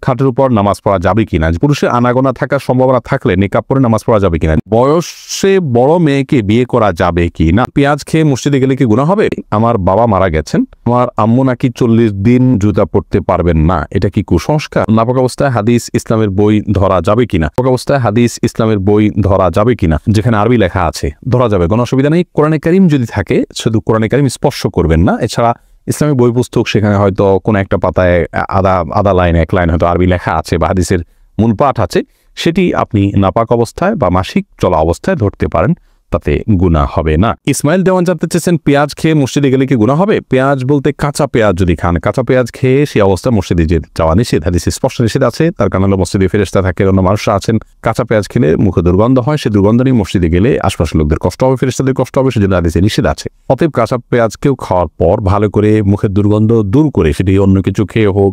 খাটের উপর নামাজ পড়া যাবে কিনা, পুরুষের আনাগোনা থাকার সম্ভাবনা থাকলে নিকাব পরে নামাজ পড়া যাবে কিনা, বয়সে বড় মেয়েকে বিয়ে করা যাবে কি না, পেঁয়াজ খেয়ে মসজিদে গেলে কি গুনাহ হবে, আমার বাবা মারা গেছেন, আমার আম্মু নাকি 40 দিন জুতা পড়তে পারবেন না, এটা কি কুসংস্কার, নাপাক অবস্থায় হাদিস ইসলামের বই ধরা যাবে কিনা, নাপাক অবস্থায় হাদিস ইসলামের বই ধরা যাবে কিনা, যেখানে আরবি লেখা আছে ধরা যাবে, কোনো অসুবিধা নেই। কোরআনে কারীম যদি থাকে শুধু কোরআনে কারীম স্পর্শ করবেন না, এছাড়া ইসলামী বই পুস্তক সেখানে হয়তো কোনো একটা পাতায় আধা লাইন এক লাইন হয়তো আরবি লেখা আছে বা হাদিসের মূল পাঠ আছে, সেটি আপনি নাপাক অবস্থায় বা মাসিক চলা অবস্থায় ধরতে পারেন, তাতে গুনাহ হবে না। ইসমাইল দেওয়ান জানতে চেয়েছেন পেঁয়াজ খেয়ে মসজিদে গেলে কি গুনাহ হবে, পেঁয়াজ বলতে কাঁচা পেঁয়াজ যদি খান, কাঁচা পেঁয়াজ খেয়ে সেই অবস্থায় মসজিদে যাওয়া নিষেধ, হাদিসে স্পষ্ট নিষেধ আছে, তার কারণ হলো মসজিদে ফেরেশতা থাকে, অন্য মানুষরা আছেন, কাঁচা পেঁয়াজ খেলে মুখে দুর্গন্ধ হয়, সেই দুর্গন্ধ নিয়ে মসজিদে গেলে আশপাশের লোকদের কষ্ট হবে, ফেরেশতাদের কষ্ট হবে, সেজন্য হাদিসে নিষেধ আছে। অতএব কাঁচা পেঁয়াজকেও খাওয়ার পর ভালো করে মুখের দুর্গন্ধ দূর করে, সেটি অন্য কিছু খেয়ে হোক,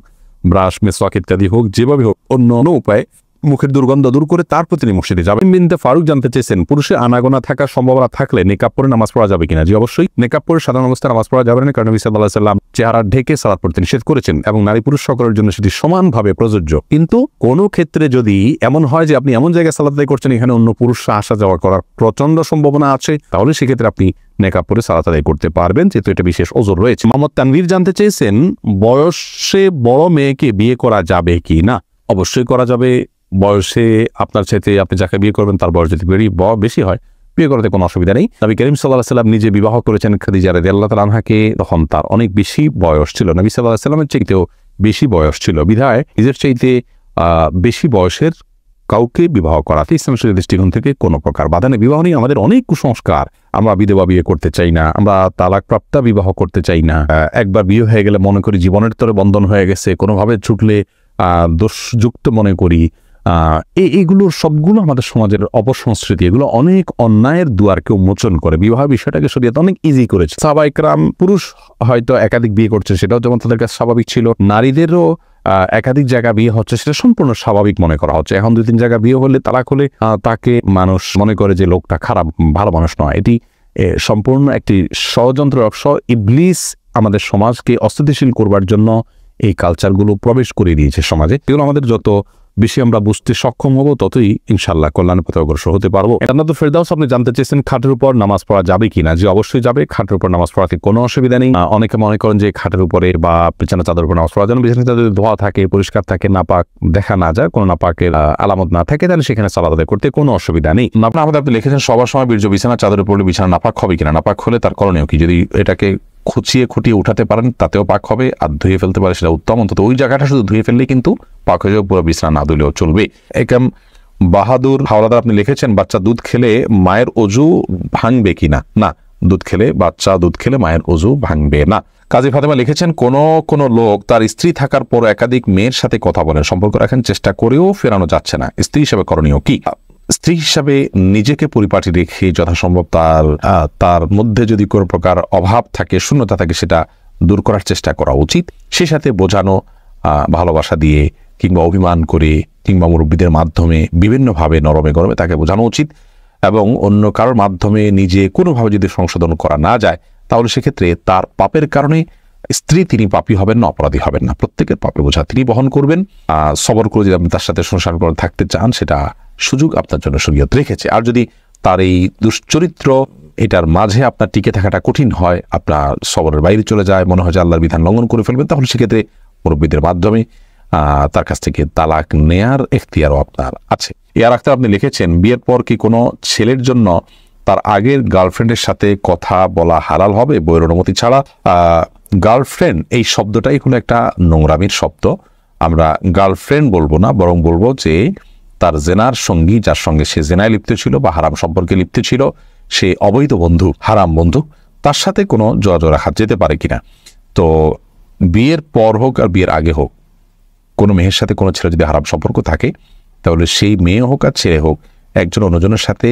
ব্রাশ মেসওয়াক ইত্যাদি হোক, যেভাবে হোক অন্য উপায়ে মুখের দুর্গন্ধ দূর করে তারপর তিনি মসজিদে যাবেন। বিনতে ফারুক জানতে চেয়েছেন পুরুষের আনাগোনা থাকার সম্ভাবনা থাকলে নিকাব পরে নামাজ পড়া যাবে কিনা, জি অবশ্যই নিকাব পরে সাধারণ অবস্থায় নামাজ পড়া যাবে না, কারণ নবী সাল্লাল্লাহু আলাইহি ওয়াসাল্লাম চেহারা ঢেকে সালাত পড়তে নিষেধ করেছেন এবং নারী পুরুষ সকলের জন্য সেটি সমানভাবে প্রযোজ্য। কিন্তু কোনো ক্ষেত্রে যদি এমন হয় যে আপনি এমন জায়গায় সালাত আদায় করছেন এখানে অন্য পুরুষরা আসা যাওয়া করার প্রচন্ড সম্ভাবনা আছে, তাহলে সেক্ষেত্রে আপনি নিকাব পরে সালাত আদায় করতে পারবেন, যেহেতু এটা বিশেষ ওজর রয়েছে। মোহাম্মদ তানভীর জানতে চেয়েছেন বয়সে বড় মেয়েকে বিয়ে করা যাবে কি না, অবশ্যই করা যাবে। বয়সে আপনার চাইতে আপনি যাকে বিয়ে করবেন তার বয়স যদি বেশি হয়, বিয়ে করাতে কোনো অসুবিধা নেই। নবী করিম সাল্লাল্লাহু আলাইহি ওয়াসাল্লাম নিজে বিবাহ করেছেন খাদিজা রাদিয়াল্লাহু তাআলা আনহাকে, তখন তার অনেক বেশি বয়স ছিল, নবী সাল্লাল্লাহু আলাইহি ওয়াসাল্লামের চাইতেও বেশি বয়স ছিল, বিধায় নিজের চাইতে বেশি বয়সের কাউকে বিবাহ করাতে ইসলাম শরীয়তের দৃষ্টিকোণ থেকে কোনো প্রকার বাধা নেই। বিবাহ নিয়ে আমাদের অনেক কুসংস্কার, আমরা বিধবা বিয়ে করতে চাই না, আমরা তালাকপ্রাপ্তা বিবাহ করতে চাই না, একবার বিয়ে হয়ে গেলে মনে করি জীবনের তরে বন্ধন হয়ে গেছে, কোনোভাবে ছুটলে দোষযুক্ত মনে করি, এইগুলোর সবগুলো আমাদের সমাজের অপসংস্কৃতি, এগুলো অনেক অন্যায়ের দুয়ারকে উন্মোচন করে। বিবাহ বিষয়টাকে শরীয়ত অনেক ইজি করেছে। সাহাবায়ে কেরাম পুরুষ হয়তো একাধিক বিয়ে করছে, সেটাও যেমন তাদের কাছে স্বাভাবিক ছিল, নারীদেরও একাধিক জায়গা বিয়ে হচ্ছে সেটা সম্পূর্ণ স্বাভাবিক মনে করা হচ্ছে। এখন 2-3 জায়গা বিয়ে হলে তালাক হলে তাকে মানুষ মনে করে যে লোকটা খারাপ, ভালো মানুষ নয়। এটি সম্পূর্ণ একটি ষড়যন্ত্র, ইবলিস আমাদের সমাজকে অস্থিতিশীল করবার জন্য এই কালচারগুলো প্রবেশ করে দিয়েছে সমাজে। এগুলো আমাদের যত বেশি আমরা বুঝতে সক্ষম হব ততই ইনশাআল্লাহ কল্যাণের পথে অগ্রসর হতে পারবো। জান্নাতুল ফেরদাউস আপনি জানতে চেয়েছেন খাটের উপর নামাজ পড়া যাবে কিনা, যে অবশ্যই যাবে, খাটের উপর নামাজ পড়াতে কোনো অসুবিধা নেই। অনেকে মনে করেন যে খাটের উপরে বা বিছানা চাদর উপর নামাজ পড়া যেন বিছানা চাদর ধোয়া থাকে, পরিষ্কার থাকে, নাপাক দেখা না যায়, কোনো নাপাকের আলামত না থাকে, তাহলে সেখানে সালাত আদায় করতে কোনো অসুবিধা নেই। আপনি লিখেছেন সবার সময় বীর্য বিছানা চাদর উপরে বিছানা নাপাক হবে কিনা, নাপাক হলে তার করণীয় কি, যদি এটাকে খুঁটিয়ে উঠাতে পারেন তাতেও পাক হবে, আর ধুয়ে ফেলতে পারে সেটা উত্তম, অন্তত ওই জায়গাটা শুধু ধুয়ে ফেললেই কিন্তু পাক হয়ে যাবে, পুরো বিছানা না ধুলেও চলবে। একাম বাহাদুর হাওলাদার আপনি লিখেছেন বাচ্চা দুধ খেলে মায়ের অজু ভাঙবে কিনা, না, বাচ্চা দুধ খেলে মায়ের অজু ভাঙবে না। কাজী ফাতেমা লিখেছেন কোন লোক তার স্ত্রী থাকার পর একাধিক মেয়ের সাথে কথা বলেন, সম্পর্ক রাখেন, চেষ্টা করেও ফেরানো যাচ্ছে না, স্ত্রী হিসেবে করণীয় কি? স্ত্রী হিসাবে নিজেকে পরিপাটি রেখে যথাসম্ভব তার মধ্যে যদি কোনো প্রকার অভাব থাকে, শূন্যতা থাকে, সেটা দূর করার চেষ্টা করা উচিত। সে সাথে বোঝানো, ভালোবাসা দিয়ে কিংবা অভিমান করে কিংবা মুরব্বীদের মাধ্যমে বিভিন্নভাবে নরমে গরমে তাকে বোঝানো উচিত। এবং অন্য কারোর মাধ্যমে নিজে কোনোভাবে যদি সংশোধন করা না যায়, তাহলে সেক্ষেত্রে তার পাপের কারণে স্ত্রী তিনি পাপী হবেন না, অপরাধী হবেন না, প্রত্যেকের পাপে বোঝা তিনি বহন করবেন। সবর করে যদি আপনি তার সাথে সংসার করে থাকতে চান, সেটা সুযোগ আপনার জন্য শরীয়ত রেখেছে। আর যদি তার এই দুশ্চরিত্র এটার মাঝে আপনার টিকে থাকাটা কঠিন হয়, আপনার সবরের বাইরে চলে যায়, মনে হয় যে আল্লাহর বিধান লঙ্ঘন করে ফেলবেন, তাহলে সেক্ষেত্রে মুরব্বীদের মাধ্যমে তার কাছ থেকে তালাক নেয়ার এখতিয়ারও আপনার আছে। এর আখতার আপনি লিখেছেন বিয়ের পর কি কোনো ছেলের জন্য তার আগের গার্লফ্রেন্ডের সাথে কথা বলা হালাল হবে বইয়ের অনুমতি ছাড়া? গার্লফ্রেন্ড এই শব্দটাই হলো একটা নোংরামির শব্দ। আমরা গার্লফ্রেন্ড বলবো না, বরং বলবো যে তার জেনার সঙ্গী, যার সঙ্গে সে জেনায় লিপ্ত ছিল বা হারাম সম্পর্কে লিপ্ত ছিল, সে অবৈধ বন্ধু, হারাম বন্ধু, তার সাথে কোনো যোগাযোগ রাখা যেতে পারে কিনা। তো বিয়ের পর হোক আর বিয়ের আগে হোক, কোনো মেয়ের সাথে কোনো ছেলে যদি হারাম সম্পর্ক থাকে, তাহলে সেই মেয়ে হোক আর ছেলে হোক, একজন অন্যজনের সাথে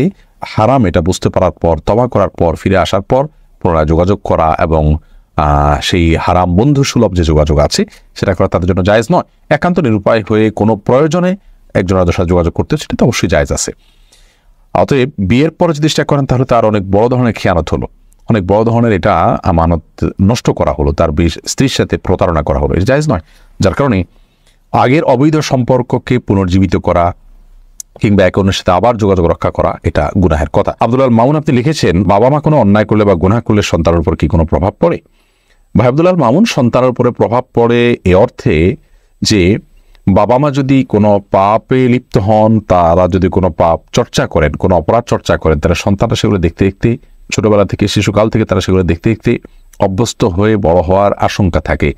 হারাম এটা বুঝতে পারার পর, তওবা করার পর, ফিরে আসার পর পুনরায় যোগাযোগ করা এবং সেই হারাম বন্ধু সুলভ যে যোগাযোগ আছে সেটা করা তাদের জন্য জায়েজ নয়। একান্ত নিরুপায় হয়ে কোনো প্রয়োজনে একজন আরেকজনের সাথে যোগাযোগ করতে, সেটা তো অবশ্যই জায়েজ আছে। অতএব বিয়ের পরে যদি চেষ্টা করেন, তাহলে তার অনেক বড় ধরনের খেয়ানত হলো, অনেক বড় ধরনের এটা আমানত নষ্ট করা হলো, তার স্ত্রীর সাথে প্রতারণা করা হলো, এটা জায়েজ নয়। যার কারণে আগের অবৈধ সম্পর্ককে পুনর্জীবিত করা কিংবা একে অন্যের সাথে আবার যোগাযোগ রক্ষা করা এটা গুনাহের কথা। আব্দুল আল মামুন আপনি লিখেছেন, বাবা মা কোনো অন্যায় করলে বা গুনাহ করলে সন্তানের উপর কি কোনো প্রভাব পড়ে? ভাই আব্দুল আল মামুন, সন্তানের উপরে প্রভাব পড়ে এ অর্থে যে বাবা মা যদি কোনো পাপে লিপ্ত হন, তারা যদি কোনো পাপ চর্চা করেন, কোনো অপরাধ চর্চা করেন, তারা সন্তানরা সেগুলো দেখতে দেখতে ছোটবেলা থেকে শিশুকাল থেকে তারা সেগুলো দেখতে দেখতে অভ্যস্ত হয়ে বড় হওয়ার আশঙ্কা থাকে।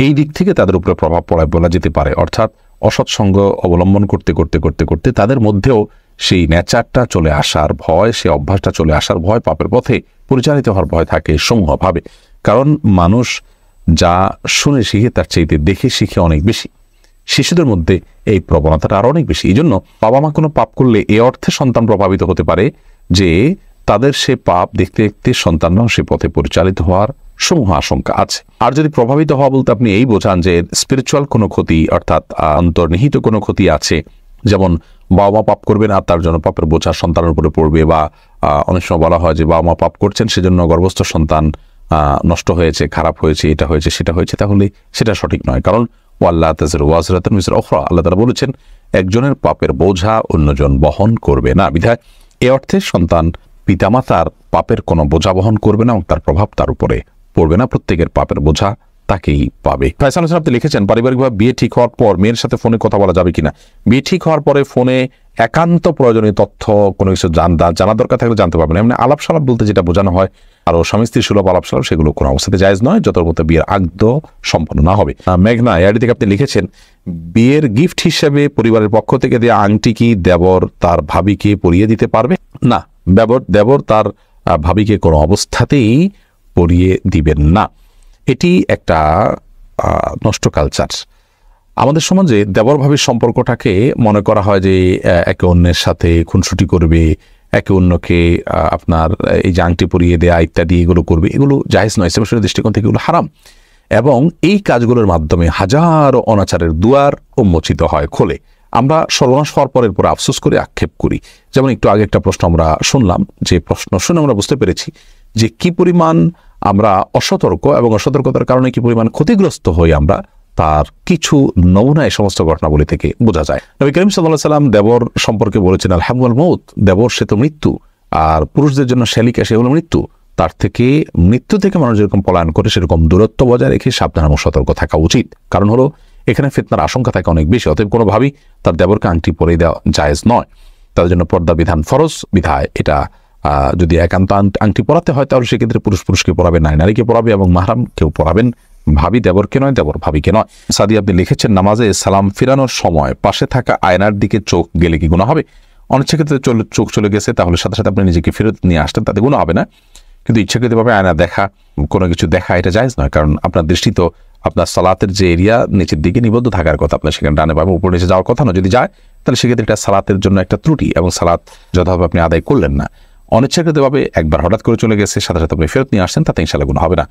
এই দিক থেকে তাদের উপরে প্রভাব পড়ায় বলা যেতে পারে। অর্থাৎ অসৎসঙ্গ অবলম্বন করতে করতে করতে করতে তাদের মধ্যেও সেই নেচারটা চলে আসার ভয়, সেই অভ্যাসটা চলে আসার ভয়, পাপের পথে পরিচালিত হওয়ার ভয় থাকে সমূহভাবে। কারণ মানুষ যা শুনে শিখে তার চাইতে দেখে শিখে অনেক বেশি। শিশুদের মধ্যে এই প্রবণতাটা আরো অনেক বেশি। এই জন্য বাবা মা কোনো পাপ করলে এ অর্থে সন্তান প্রভাবিত হতে পারে যে তাদের সে পাপ দেখতে দেখতে সন্তানরাও সে পথে পরিচালিত হওয়ার সমূহ আশঙ্কা আছে। আর যদি প্রভাবিত হওয়া বলতে আপনি এই বোঝান যে স্পিরিচুয়াল কোনো ক্ষতি, অর্থাৎ অন্তর্নিহিত কোনো ক্ষতি আছে, যেমন বাবা মা পাপ করবেন আর তার জন্য পাপের বোঝা সন্তানের উপরে পড়বে, বা অনেক সময় বলা হয় যে বাবা মা পাপ করছেন সেজন্য গর্ভস্থ সন্তান নষ্ট হয়েছে, খারাপ হয়েছে, এটা হয়েছে সেটা হয়েছে, তাহলে সেটা সঠিক নয়। কারণ আল্লাহ তাযিরু ওয়াজিরাতুন বিজরি উখরা, আল্লাহ তাআলা বলেছেন একজনের পাপের বোঝা অন্যজন বহন করবে না। বিধায় এ অর্থে সন্তান পিতামাতার পাপের কোনো বোঝা বহন করবে না এবং তার প্রভাব তার উপরে পড়বে না। প্রত্যেকের পাপের বোঝা তাকেই পাবে। ফয়সাল হোসেন আপনি লিখেছেন, পারিবারিকভাবে বিয়ে ঠিক হওয়ার পর মেয়ের সাথে ফোনে কথা বলা যাবে কিনা? বিয়ে ঠিক হওয়ার পরে ফোনে একান্ত প্রয়োজনীয় তথ্য কোনো কিছু জানা দরকার থাকলে জানতে পারবেন। এমনি আলাপ সালাপ বলতে যেটা বোঝানো হয় আরো স্বামী স্ত্রী সুলভ আলাপ সালাপ, সেগুলো কোনো অবস্থাতে জায়েজ নয় যতর মধ্যে বিয়ের আগদ সম্পন্ন না হবে। মেঘনা এআইডি থেকে আপনি লিখেছেন, বিয়ের গিফট হিসেবে পরিবারের পক্ষ থেকে দেওয়া আংটি কি দেবর তার ভাবিকে পরিয়ে দিতে পারবে? না, দেবর তার ভাবিকে কোনো অবস্থাতেই পরিয়ে দিবেন না। এটি একটা নষ্ট কালচার। আমাদের সমাজে দেবর ভাবির সম্পর্কটাকে মনে করা হয় যে একে অন্যের সাথে খুনসুটি করবে, একে অন্যকে আপনার এই যে আংটি পরিয়ে দেয়া ইত্যাদি এগুলো করবে, এগুলো জায়েজ নয়। ইসলামের দৃষ্টিকোণ থেকে এগুলো হারাম, এবং এই কাজগুলোর মাধ্যমে হাজারো অনাচারের দুয়ার উন্মোচিত হয়, খোলে। আমরা সর্বনাশ হওয়ার পরের পরে আফসোস করে আক্ষেপ করি। যেমন একটু আগে একটা প্রশ্ন আমরা শুনলাম, যে প্রশ্ন শুনে আমরা বুঝতে পেরেছি যে কি পরিমাণ আমরা অসতর্ক, এবং অসতর্কতার কারণে কি পরিমাণ ক্ষতিগ্রস্ত হই আমরা, তার কিছু নমুনা এই সমস্ত ঘটনাবলী থেকে বোঝা যায়। নবী করিম সাল্লাল্লাহু আলাইহি ওয়াসাল্লাম দেবর সম্পর্কে বলেছেন, আল হাম ওয়াল মউত, দেবর সে তো মৃত্যু, আর পুরুষদের জন্য শ্যালিকা সে হলো মৃত্যু। তার থেকে মৃত্যু থেকে মানুষ যেরকম পলায়ন করে সেরকম দূরত্ব বজায় রেখে সাবধান এবং সতর্ক থাকা উচিত। কারণ হলো এখানে ফিতনার আশঙ্কা থাকে অনেক বেশি। অতএব কোনোভাবেই তার দেবরকে আংটি পরিয়ে দেওয়া জায়েজ নয়। তাদের জন্য পর্দা বিধান ফরজ, বিধায় এটা যদি একান্ত আংটি পরাতে হয় তাহলে সেক্ষেত্রে পুরুষকে পরাবে, নারীকে পরাবে, এবং মাহরাম কেউ পরাবেন, ভাবি দেবরকে নয়, দেবর ভাবিকে নয়। সাদি আপনি লিখেছেন, নামাজে সালাম ফিরানোর সময় পাশে থাকা আয়নার দিকে চোখ গেলে কি গুনাহ হবে? অনিচ্ছাকৃত চোখ চলে গেছে, তাহলে সাথে সাথে আপনি নিজেকে ফেরত নিয়ে আসতেন, তাতে গুনাহ হবে না। কিন্তু ইচ্ছাকৃতভাবে আয়না দেখা, কোনো কিছু দেখা, এটা জায়েজ নয়। কারণ আপনার দৃষ্টি তো আপনার সালাতের যে এরিয়া নিচের দিকে নিবদ্ধ থাকার কথা, আপনার সেখানে ডানে বামে উপরে নিচে যাওয়ার কথা না। যদি যায় তাহলে সেক্ষেত্রে এটা সালাতের জন্য একটা ত্রুটি, এবং সালাত যথাভাবে আপনি আদায় করলেন না। অনিচ্ছাকৃতভাবে একবার হঠাৎ করে চলে গেছে, সাথে সাথে আপনি ফেরত নিয়ে আসছেন, তাতে ইনশাআল্লাহ গুনাহ হবে না।